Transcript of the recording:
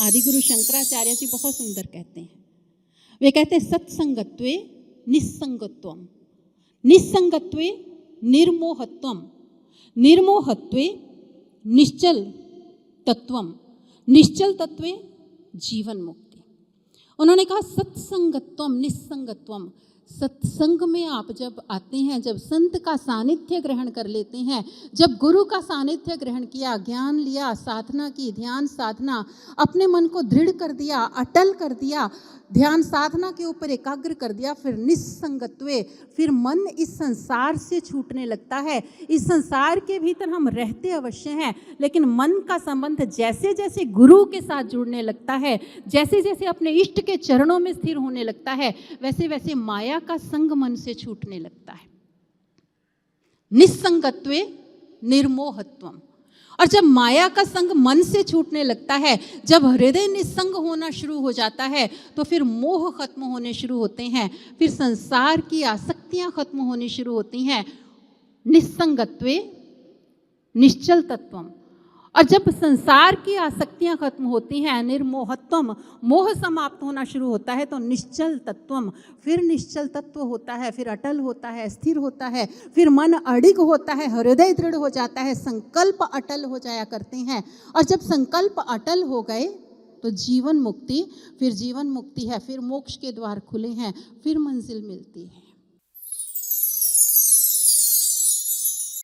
आदिगुरु शंकराचार्य जी बहुत सुंदर कहते हैं। वे कहते हैं सत्संगत्वे निस्संगत्वम, निस्संगत्वे निर्मोहत्वम, निर्मोहत्वे निश्चल तत्वम, निश्चल तत्वे जीवन मुक्ति। उन्होंने कहा सत्संगत्वम निस्संगत्वम, सत्संग में आप जब आते हैं, जब संत का सानिध्य ग्रहण कर लेते हैं, जब गुरु का सानिध्य ग्रहण किया, ज्ञान लिया, साधना की, ध्यान साधना, अपने मन को दृढ़ कर दिया, अटल कर दिया, ध्यान साधना के ऊपर एकाग्र कर दिया, फिर निस्संगत्वे, फिर मन इस संसार से छूटने लगता है। इस संसार के भीतर हम रहते अवश्य हैं, लेकिन मन का संबंध जैसे जैसे गुरु के साथ जुड़ने लगता है, जैसे जैसे अपने इष्ट के चरणों में स्थिर होने लगता है, वैसे वैसे माया का संग मन से छूटने लगता है। निस्संगत्वे निर्मोहत्वम। और जब माया का संग मन से छूटने लगता है, जब हृदय निस्संग होना शुरू हो जाता है, तो फिर मोह खत्म होने शुरू होते हैं, फिर संसार की आसक्तियां खत्म होनी शुरू होती हैं। निस्संगत्वे निश्चल तत्वम। और जब संसार की आसक्तियां खत्म होती हैं, निर्मोहत्वम, मोह समाप्त होना शुरू होता है, तो निश्चल तत्वम, फिर निश्चल तत्व होता है, फिर अटल होता है, स्थिर होता है, फिर मन अडिग होता है, हृदय दृढ़ हो जाता है, संकल्प अटल हो जाया करते हैं। और जब संकल्प अटल हो गए तो जीवन मुक्ति, फिर जीवन मुक्ति है, फिर मोक्ष के द्वार खुले हैं, फिर मंजिल मिलती है।